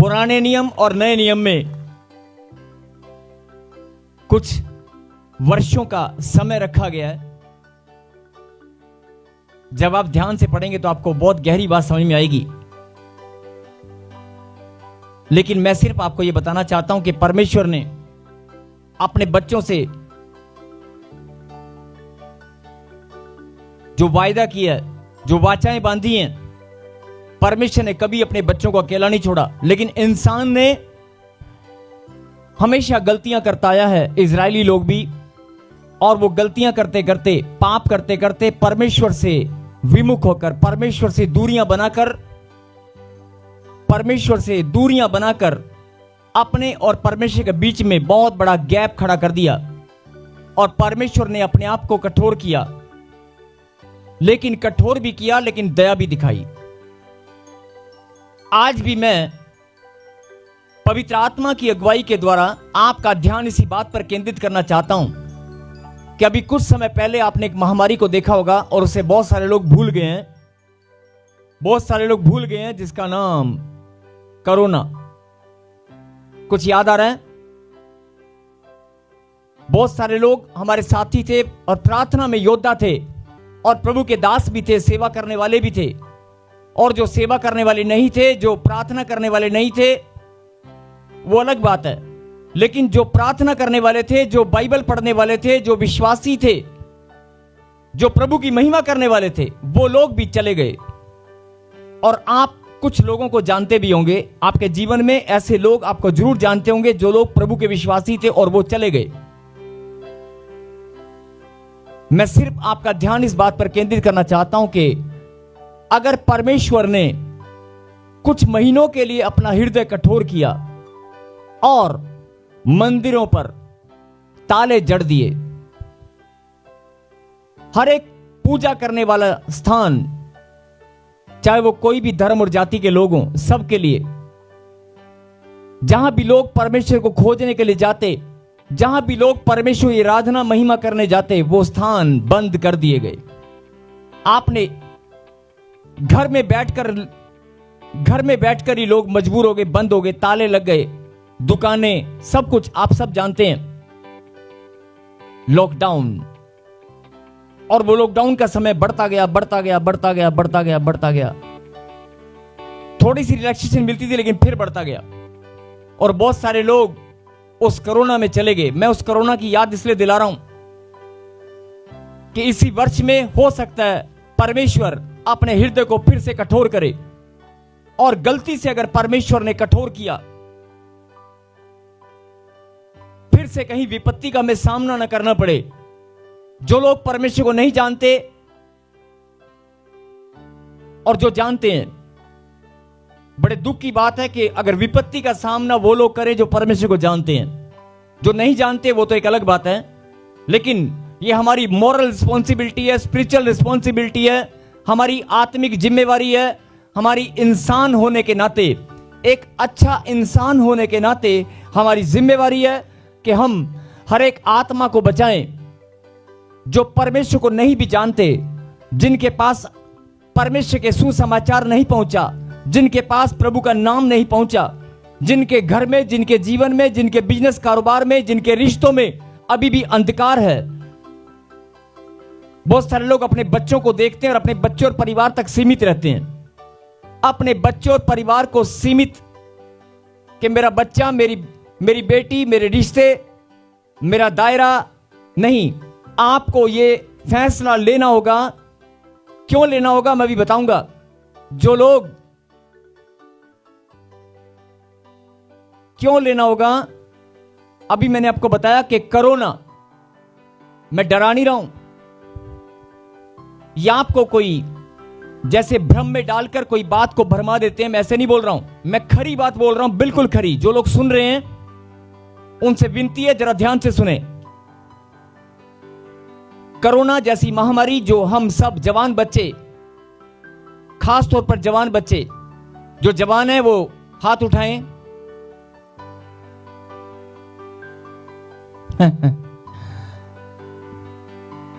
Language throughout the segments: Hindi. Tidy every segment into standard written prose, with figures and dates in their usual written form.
पुराने नियम और नए नियम में कुछ वर्षों का समय रखा गया है। जब आप ध्यान से पढ़ेंगे तो आपको बहुत गहरी बात समझ में आएगी। लेकिन मैं सिर्फ आपको यह बताना चाहता हूं कि परमेश्वर ने अपने बच्चों से जो वायदा किया है, जो वाचाएं बांधी हैं, परमेश्वर ने कभी अपने बच्चों को अकेला नहीं छोड़ा। लेकिन इंसान ने हमेशा गलतियां करता आया है, इजरायली लोग भी, और वो गलतियां करते करते, पाप करते करते परमेश्वर से विमुख होकर, परमेश्वर से दूरियां बनाकर अपने और परमेश्वर के बीच में बहुत बड़ा गैप खड़ा कर दिया और परमेश्वर ने अपने आप को कठोर किया। लेकिन कठोर भी किया, लेकिन दया भी दिखाई। आज भी मैं पवित्र आत्मा की अगुवाई के द्वारा आपका ध्यान इसी बात पर केंद्रित करना चाहता हूं कि अभी कुछ समय पहले आपने एक महामारी को देखा होगा और उसे बहुत सारे लोग भूल गए हैं, जिसका नाम कोरोना। कुछ याद आ रहा है? बहुत सारे लोग हमारे साथी थे और प्रार्थना में योद्धा थे और प्रभु के दास भी थे, सेवा करने वाले भी थे। और जो सेवा करने वाले नहीं थे, जो प्रार्थना करने वाले नहीं थे, वो अलग बात है। लेकिन जो प्रार्थना करने वाले थे, जो बाइबल पढ़ने वाले थे, जो विश्वासी थे, जो प्रभु की महिमा करने वाले थे, वो लोग भी चले गए। और आप कुछ लोगों को जानते भी होंगे, आपके जीवन में ऐसे लोग आपको जरूर जानते होंगे जो लोग प्रभु के विश्वासी थे और वो चले गए। मैं सिर्फ आपका ध्यान इस बात पर केंद्रित करना चाहता हूं कि अगर परमेश्वर ने कुछ महीनों के लिए अपना हृदय कठोर किया और मंदिरों पर ताले जड़ दिए, हर एक पूजा करने वाला स्थान, चाहे वो कोई भी धर्म और जाति के लोग हों, सबके लिए, जहां भी लोग परमेश्वर को खोजने के लिए जाते, जहां भी लोग परमेश्वर की आराधना महिमा करने जाते, वो स्थान बंद कर दिए गए। आपने घर में बैठकर ही लोग मजबूर हो गए, बंद हो गए, ताले लग गए, दुकानें, सब कुछ आप सब जानते हैं। लॉकडाउन, और वो लॉकडाउन का समय बढ़ता गया। थोड़ी सी रिलैक्सेशन मिलती थी लेकिन फिर बढ़ता गया और बहुत सारे लोग उस कोरोना में चले गए। मैं उस कोरोना की याद इसलिए दिला रहा हूं कि इसी वर्ष में हो सकता है परमेश्वर अपने हृदय को फिर से कठोर करे। और गलती से अगर परमेश्वर ने कठोर किया, फिर से कहीं विपत्ति का हमें सामना न करना पड़े। जो लोग परमेश्वर को नहीं जानते और जो जानते हैं, बड़े दुख की बात है कि अगर विपत्ति का सामना वो लोग करें जो परमेश्वर को जानते हैं। जो नहीं जानते वो तो एक अलग बात है, लेकिन ये हमारी मॉरल रिस्पॉन्सिबिलिटी है, स्पिरिचुअल रिस्पॉन्सिबिलिटी है, हमारी आत्मिक जिम्मेवारी है। हमारी इंसान होने के नाते, एक अच्छा इंसान होने के नाते हमारी जिम्मेवारी है कि हम हर एक आत्मा को बचाएं जो परमेश्वर को नहीं भी जानते, जिनके पास परमेश्वर के सुसमाचार नहीं पहुंचा, जिनके पास प्रभु का नाम नहीं पहुंचा, जिनके घर में, जिनके जीवन में, जिनके बिजनेस कारोबार में, जिनके रिश्तों में अभी भी अंधकार है। बहुत सारे लोग अपने बच्चों को देखते हैं और अपने बच्चों और परिवार तक सीमित रहते हैं। अपने बच्चों और परिवार को सीमित, कि मेरा बच्चा, मेरी बेटी, मेरे रिश्ते, मेरा दायरा नहीं। आपको ये फैसला लेना होगा। क्यों लेना होगा मैं भी बताऊंगा। जो लोग क्यों लेना होगा, अभी मैंने आपको बताया कि कोरोना, मैं डरा नहीं रहा हूं या आपको कोई जैसे भ्रम में डालकर कोई बात को भरमा देते हैं, मैं ऐसे नहीं बोल रहा हूं। मैं खरी बात बोल रहा हूं, बिल्कुल खरी। जो लोग सुन रहे हैं उनसे विनती है, जरा ध्यान से सुने। कोरोना जैसी महामारी जो हम सब जवान बच्चे, खास तौर पर जवान बच्चे, जो जवान है वो हाथ उठाएं।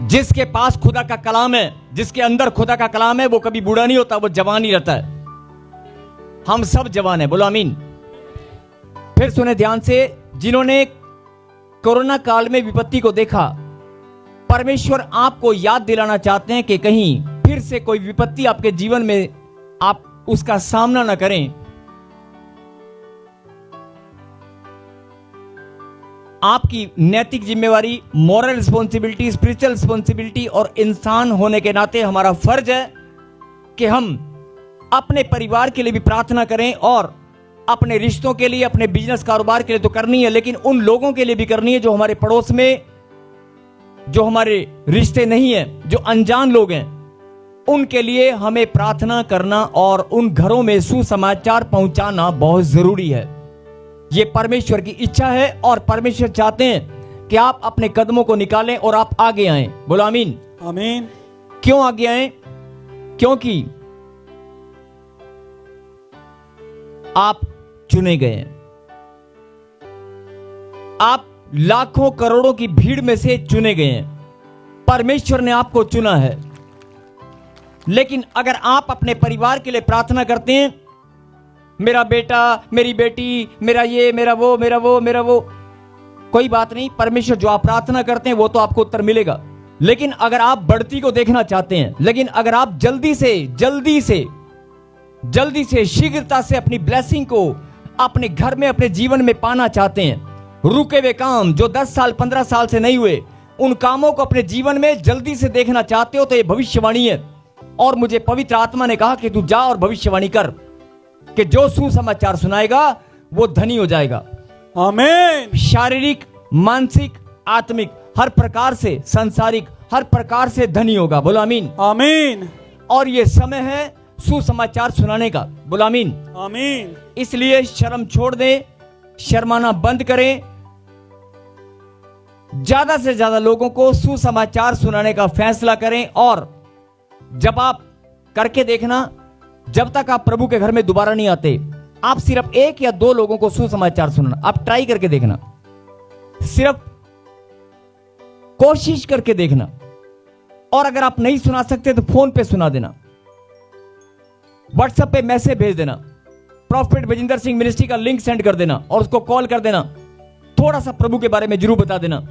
जिसके पास खुदा का कलाम है, जिसके अंदर खुदा का कलाम है, वो कभी बूढ़ा नहीं होता, वो जवान ही रहता है। हम सब जवान हैं, बोलो आमीन। फिर सुने ध्यान से, जिन्होंने कोरोना काल में विपत्ति को देखा, परमेश्वर आपको याद दिलाना चाहते हैं कि कहीं फिर से कोई विपत्ति आपके जीवन में आप उसका सामना न करें। आपकी नैतिक जिम्मेवारी, मॉरल रिस्पॉन्सिबिलिटी, स्पिरिचुअल रिस्पॉन्सिबिलिटी और इंसान होने के नाते हमारा फर्ज है कि हम अपने परिवार के लिए भी प्रार्थना करें और अपने रिश्तों के लिए, अपने बिजनेस कारोबार के लिए तो करनी है, लेकिन उन लोगों के लिए भी करनी है जो हमारे पड़ोस में, जो हमारे रिश्ते नहीं है, जो अनजान लोग हैं, उनके लिए हमें प्रार्थना करना और उन घरों में सुसमाचार पहुंचाना बहुत जरूरी है। ये परमेश्वर की इच्छा है और परमेश्वर चाहते हैं कि आप अपने कदमों को निकालें और आप आगे आएं। बोलो आमीन। आमीन। क्यों आगे आएं? क्योंकि आप चुने गए हैं। आप लाखों करोड़ों की भीड़ में से चुने गए हैं। परमेश्वर ने आपको चुना है। लेकिन अगर आप अपने परिवार के लिए प्रार्थना करते हैं, मेरा बेटा, मेरी बेटी, मेरा ये, मेरा वो, मेरा वो, मेरा वो, कोई बात नहीं, परमेश्वर जो आप प्रार्थना करते हैं वो तो आपको उत्तर मिलेगा। लेकिन अगर आप बढ़ती को देखना चाहते हैं, लेकिन अगर आप जल्दी से शीघ्रता से अपनी ब्लेसिंग को अपने घर में, अपने जीवन में पाना चाहते हैं, रुके हुए काम जो 10 साल 15 साल से नहीं हुए, उन कामों को अपने जीवन में जल्दी से देखना चाहते हो, तो ये भविष्यवाणी है। और मुझे पवित्र आत्मा ने कहा कि तू जा और भविष्यवाणी कर कि जो सुसमाचार सुनाएगा वो धनी हो जाएगा। आमीन। शारीरिक, मानसिक, आत्मिक, हर प्रकार से, सांसारिक हर प्रकार से धनी होगा। बोलो आमीन। आमीन। और ये समय है सुसमाचार सुनाने का। बोलो आमीन। आमीन। इसलिए शर्म छोड़ दें, शर्माना बंद करें, ज्यादा से ज्यादा लोगों को सुसमाचार सुनाने का फैसला करें। और जब आप करके देखना, जब तक आप प्रभु के घर में दोबारा नहीं आते, आप सिर्फ 1 या 2 लोगों को सुसमाचार सुनाना, आप ट्राई करके देखना, सिर्फ कोशिश करके देखना। और अगर आप नहीं सुना सकते तो फोन पे सुना देना, व्हाट्सएप पे मैसेज भेज देना, प्रॉफिट बजिंदर सिंह मिनिस्ट्री का लिंक सेंड कर देना और उसको कॉल कर देना, थोड़ा सा प्रभु के बारे में जरूर बता देना,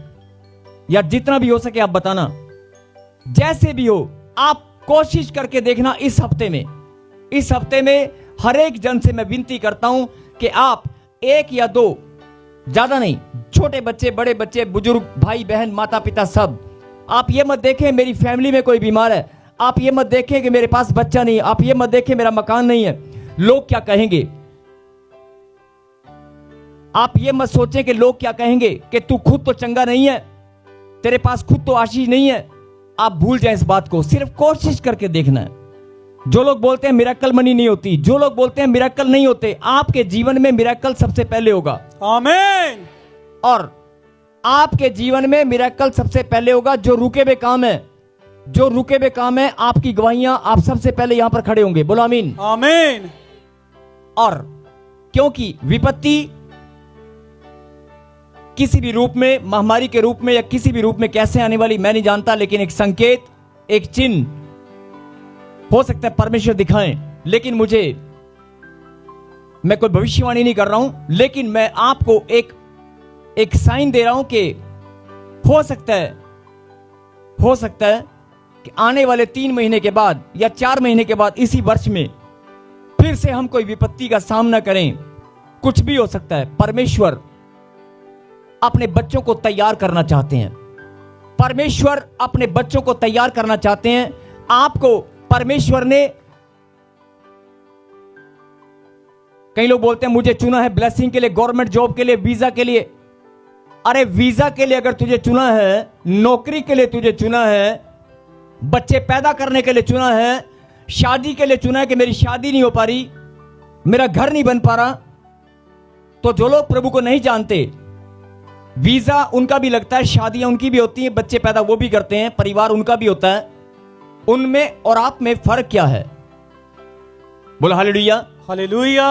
या जितना भी हो सके आप बताना। जैसे भी हो आप कोशिश करके देखना। इस हफ्ते में हर एक जन से मैं विनती करता हूं कि आप 1 या 2, ज्यादा नहीं, छोटे बच्चे, बड़े बच्चे, बुजुर्ग, भाई बहन, माता पिता, सब, आप ये मत देखें मेरी फैमिली में कोई बीमार है, आप ये मत देखें कि मेरे पास बच्चा नहीं है, आप ये मत देखें मेरा मकान नहीं है, लोग क्या कहेंगे। आप ये मत सोचें कि लोग क्या कहेंगे, कि तू खुद तो चंगा नहीं है, तेरे पास खुद तो आशीष नहीं है। आप भूल जाएं इस बात को, सिर्फ कोशिश करके देखना है। जो लोग बोलते हैं मिरेकल मनी नहीं होती, जो लोग बोलते हैं मिरेकल नहीं होते, आपके जीवन में मिरेकल सबसे पहले होगा। आमीन। और आपके जीवन में मिरेकल सबसे पहले होगा। जो रुके हुए काम है, जो रुके हुए काम है, आपकी गवाहियां आप सबसे पहले यहां पर खड़े होंगे। बोलो आमीन। आमीन। और क्योंकि विपत्ति किसी भी रूप में, महामारी के रूप में या किसी भी रूप में कैसे आने वाली मैं नहीं जानता, लेकिन एक संकेत, एक चिन्ह हो सकता है परमेश्वर दिखाएं। लेकिन मैं कोई भविष्यवाणी नहीं कर रहा हूं, लेकिन मैं आपको एक साइन दे रहा हूं कि हो सकता है कि आने वाले 3 महीने के बाद या 4 महीने के बाद, इसी वर्ष में फिर से हम कोई विपत्ति का सामना करें। कुछ भी हो सकता है। परमेश्वर अपने बच्चों को तैयार करना चाहते हैं। परमेश्वर अपने बच्चों को तैयार करना चाहते हैं। आपको परमेश्वर ने, कई लोग बोलते हैं मुझे चुना है ब्लेसिंग के लिए, गवर्नमेंट जॉब के लिए, वीजा के लिए। अरे वीजा के लिए अगर तुझे चुना है, नौकरी के लिए तुझे चुना है, बच्चे पैदा करने के लिए चुना है, शादी के लिए चुना है कि मेरी शादी नहीं हो पा रही, मेरा घर नहीं बन पा रहा, तो जो लोग प्रभु को नहीं जानते, वीजा उनका भी लगता है, शादियां उनकी भी होती हैं, बच्चे पैदा वो भी करते हैं, परिवार उनका भी होता है, उनमें और आप में फर्क क्या है? बोलो हालेलुया। हालेलुया।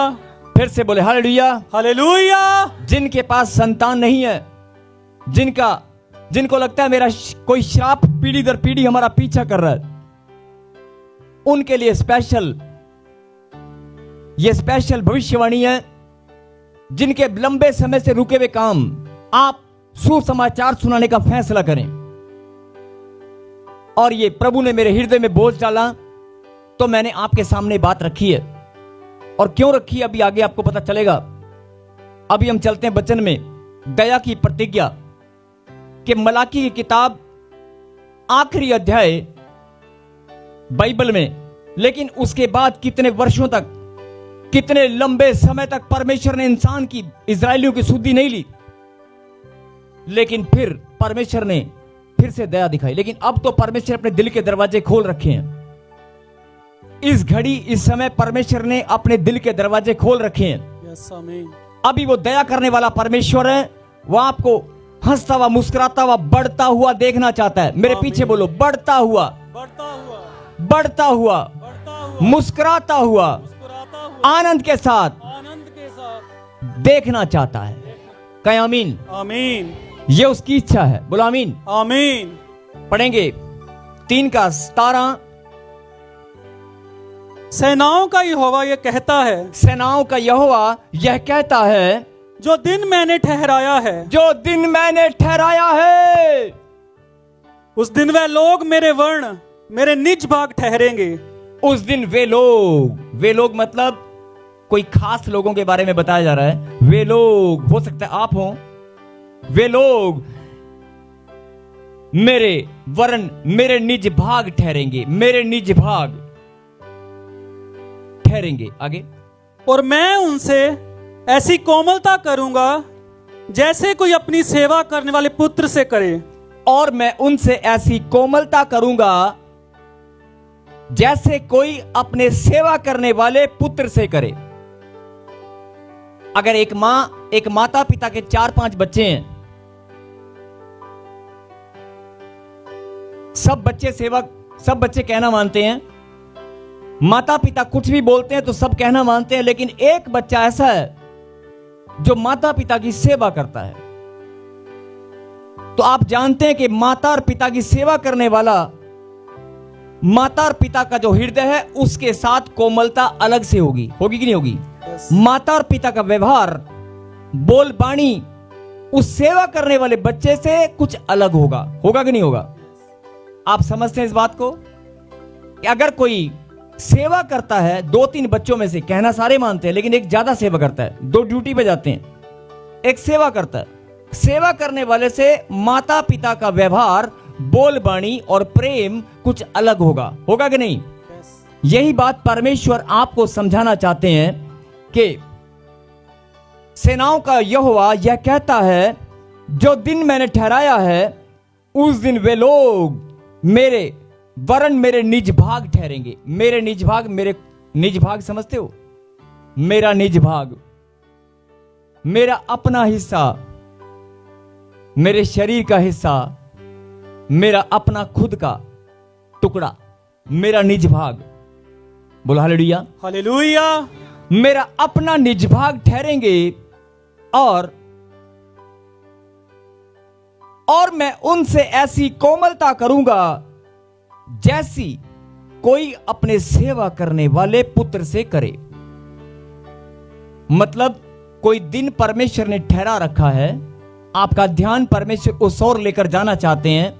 फिर से बोले हालेलुया। हालेलुया। जिनके पास संतान नहीं है, जिनको लगता है मेरा कोई श्राप पीढ़ी दर पीढ़ी हमारा पीछा कर रहा है, उनके लिए ये स्पेशल भविष्यवाणी है जिनके लंबे समय से रुके हुए काम आप सुसमाचार सुनाने का फैसला करें। और ये प्रभु ने मेरे हृदय में बोझ डाला तो मैंने आपके सामने बात रखी है। और क्यों रखी है अभी आगे आपको पता चलेगा। अभी हम चलते हैं वचन में, दया की प्रतिज्ञा कि मलाकी की किताब आखिरी अध्याय बाइबल में, लेकिन उसके बाद कितने वर्षों तक, कितने लंबे समय तक परमेश्वर ने इंसान की, इजरायलियों की सुधि नहीं ली, लेकिन फिर परमेश्वर ने फिर से दया दिखाई। लेकिन अब तो परमेश्वर अपने दिल के दरवाजे खोल रखे हैं। इस घड़ी, इस समय परमेश्वर ने अपने दिल के दरवाजे खोल रखे हैं। यस आमीन। अभी वो दया करने वाला परमेश्वर है। वो आपको हंसता हुआ, मुस्कुराता हुआ, बढ़ता हुआ देखना चाहता है। मेरे पीछे बोलो, बढ़ता हुआ, बढ़ता हुआ, बढ़ता हुआ, बढ़ता हुआ, मुस्कुराता हुआ, मुस्कुराता हुआ, आनंद के साथ आनंद के साथ देखना चाहता है। कहें आमीन। आमीन। ये उसकी इच्छा है। बोलो आमीन। आमीन। पढ़ेंगे 3:17। सेनाओं का यहोवा यह कहता है, सेनाओं का यहोवा यह कहता है, जो दिन मैंने ठहराया है, जो दिन मैंने ठहराया है, उस दिन वह लोग मेरे वर्ण, मेरे निज भाग ठहरेंगे। उस दिन वे लोग मतलब कोई खास लोगों के बारे में बताया जा रहा है। वे लोग, हो सकता है आप हो, वे लोग मेरे वर्ण, मेरे निज भाग ठहरेंगे, मेरे निज भाग ठहरेंगे। आगे, और मैं उनसे ऐसी कोमलता करूंगा जैसे कोई अपनी सेवा करने वाले पुत्र से करे। और मैं उनसे ऐसी कोमलता करूंगा जैसे कोई अपने सेवा करने वाले पुत्र से करे। अगर एक माता पिता के 4-5 बच्चे हैं, सब बच्चे कहना मानते हैं, माता पिता कुछ भी बोलते हैं तो सब कहना मानते हैं, लेकिन एक बच्चा ऐसा है जो माता पिता की सेवा करता है। तो आप जानते हैं कि माता और पिता की सेवा करने वाला, माता और पिता का जो हृदय है उसके साथ कोमलता अलग से होगी कि नहीं होगी? माता और पिता का व्यवहार, बोल बाणी उस सेवा करने वाले बच्चे से कुछ अलग होगा कि नहीं होगा? आप समझते हैं इस बात को कि अगर कोई सेवा करता है 2-3 बच्चों में से, कहना सारे मानते हैं, लेकिन एक ज्यादा सेवा करता है, 2 ड्यूटी पे जाते हैं, एक सेवा करता है, सेवा करने वाले से माता पिता का व्यवहार, बोल बाणी और प्रेम कुछ अलग होगा कि नहीं? यही बात परमेश्वर आपको समझाना चाहते हैं कि सेनाओं का यहोवा यह कहता है, जो दिन मैंने ठहराया है उस दिन वे लोग मेरे वरन मेरे निज भाग ठहरेंगे। मेरे निज भाग समझते हो? मेरा निज भाग, मेरा अपना हिस्सा, मेरे शरीर का हिस्सा, मेरा अपना खुद का टुकड़ा, मेरा निज भाग। बोलो हालेलुया। हालेलुया। मेरा अपना निज भाग ठहरेंगे और मैं उनसे ऐसी कोमलता करूंगा जैसी कोई अपने सेवा करने वाले पुत्र से करे। मतलब कोई दिन परमेश्वर ने ठहरा रखा है, आपका ध्यान परमेश्वर उस ओर लेकर जाना चाहते हैं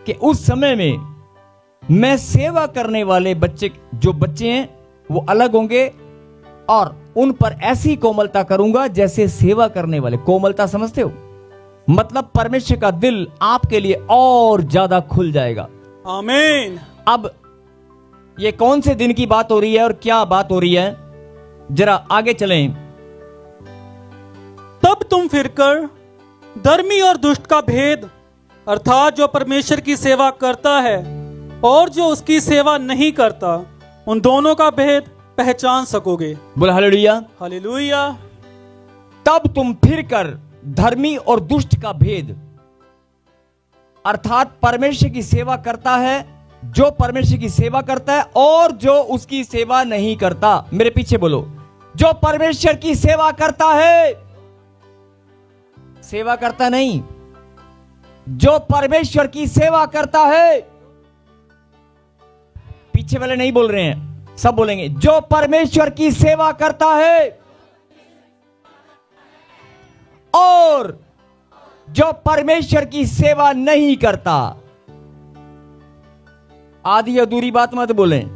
कि उस समय में मैं सेवा करने वाले जो बच्चे हैं वो अलग होंगे और उन पर ऐसी कोमलता करूंगा जैसे सेवा करने वाले। कोमलता समझते हो? मतलब परमेश्वर का दिल आपके लिए और ज्यादा खुल जाएगा। आमीन। अब ये कौन से दिन की बात हो रही है और क्या बात हो रही है, जरा आगे चलें। तब तुम फिरकर धर्मी और दुष्ट का भेद, अर्थात जो परमेश्वर की सेवा करता है और जो उसकी सेवा नहीं करता, उन दोनों का भेद पहचान सकोगे। बोल हालेलुया। हालेलुया। तब तुम फिरकर धर्मी और दुष्ट का भेद, अर्थात परमेश्वर की सेवा करता है, जो परमेश्वर की सेवा करता है और जो उसकी सेवा नहीं करता। मेरे पीछे बोलो, जो परमेश्वर की सेवा करता है, सेवा करता नहीं, जो परमेश्वर की सेवा करता है। पीछे वाले नहीं बोल रहे हैं, सब बोलेंगे, जो परमेश्वर की सेवा करता है और जो परमेश्वर की सेवा नहीं करता। आधी अधूरी बात मत बोलें,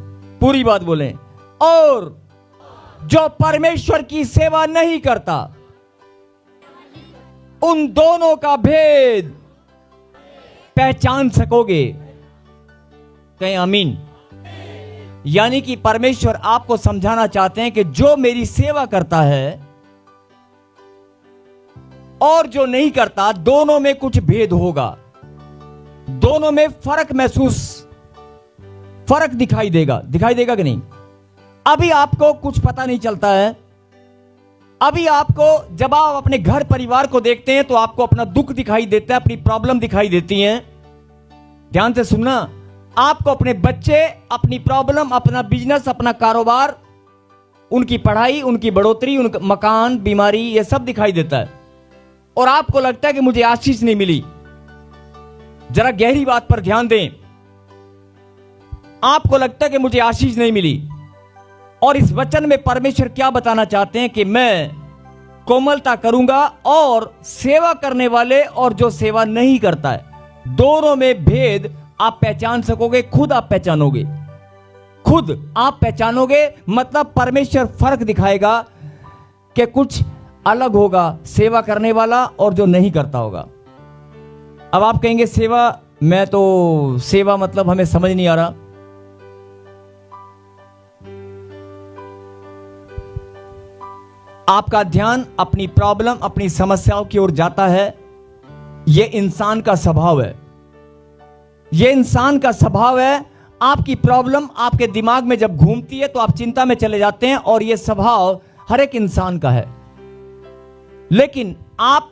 पूरी बात बोलें। और जो परमेश्वर की सेवा नहीं करता, उन दोनों का भेद पहचान सकोगे। कहें आमीन। यानी कि परमेश्वर आपको समझाना चाहते हैं कि जो मेरी सेवा करता है और जो नहीं करता, दोनों में कुछ भेद होगा, दोनों में फर्क दिखाई देगा कि नहीं। अभी आपको कुछ पता नहीं चलता है। अभी आपको, जब आप अपने घर परिवार को देखते हैं तो आपको अपना दुख दिखाई देता है, अपनी प्रॉब्लम दिखाई देती है। ध्यान से सुनना, आपको अपने बच्चे, अपनी प्रॉब्लम, अपना बिजनेस, अपना कारोबार, उनकी पढ़ाई, उनकी बढ़ोतरी, उनका मकान, बीमारी, यह सब दिखाई देता है। और आपको लगता है कि मुझे आशीष नहीं मिली। जरा गहरी बात पर ध्यान दें। आपको लगता है कि मुझे आशीष नहीं मिली, और इस वचन में परमेश्वर क्या बताना चाहते हैं कि मैं कोमलता करूंगा, और सेवा करने वाले और जो सेवा नहीं करता है, दोनों में भेद आप पहचान सकोगे। खुद आप पहचानोगे, खुद आप पहचानोगे। मतलब परमेश्वर फर्क दिखाएगा कि कुछ अलग होगा सेवा करने वाला और जो नहीं करता होगा। अब आप कहेंगे सेवा, मैं तो सेवा मतलब हमें समझ नहीं आ रहा। आपका ध्यान अपनी प्रॉब्लम, अपनी समस्याओं की ओर जाता है। यह इंसान का स्वभाव है, यह इंसान का स्वभाव है। आपकी प्रॉब्लम आपके दिमाग में जब घूमती है तो आप चिंता में चले जाते हैं, और यह स्वभाव हर एक इंसान का है। लेकिन आप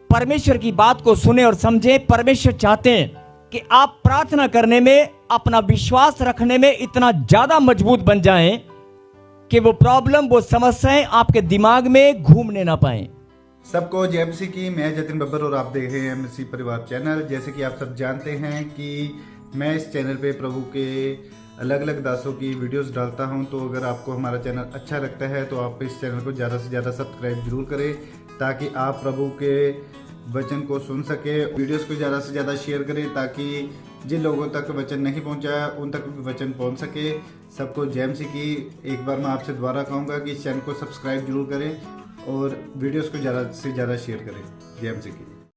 परमेश्वर की बात को सुने और समझें। परमेश्वर चाहते हैं कि आप प्रार्थना करने में, अपना विश्वास रखने में इतना ज्यादा मजबूत बन जाएं कि वो प्रॉब्लम, वो समस्याएं आपके दिमाग में घूमने ना पाएं। सबको जय मसीह की। मैं जतिन बब्बर और आप देख रहे हैं मसीह परिवार चैनल। जैसे कि आप सब जानते हैं कि मैं इस चैनल पे प्रभु के अलग अलग दासों की वीडियोस डालता हूं। तो अगर आपको हमारा चैनल अच्छा लगता है तो आप इस चैनल को ज़्यादा से ज़्यादा सब्सक्राइब जरूर करें, ताकि आप प्रभु के वचन को सुन सके। वीडियोस को ज़्यादा से ज़्यादा शेयर करें, ताकि जिन लोगों तक वचन नहीं पहुंचा उन तक भी वचन पहुंच सके। सबको जय मसीह की। एक बार मैं आपसे दोबारा कहूँगा कि इस चैनल को सब्सक्राइब जरूर करें और वीडियोस को ज़्यादा से ज़्यादा शेयर करें। जय मसीह की।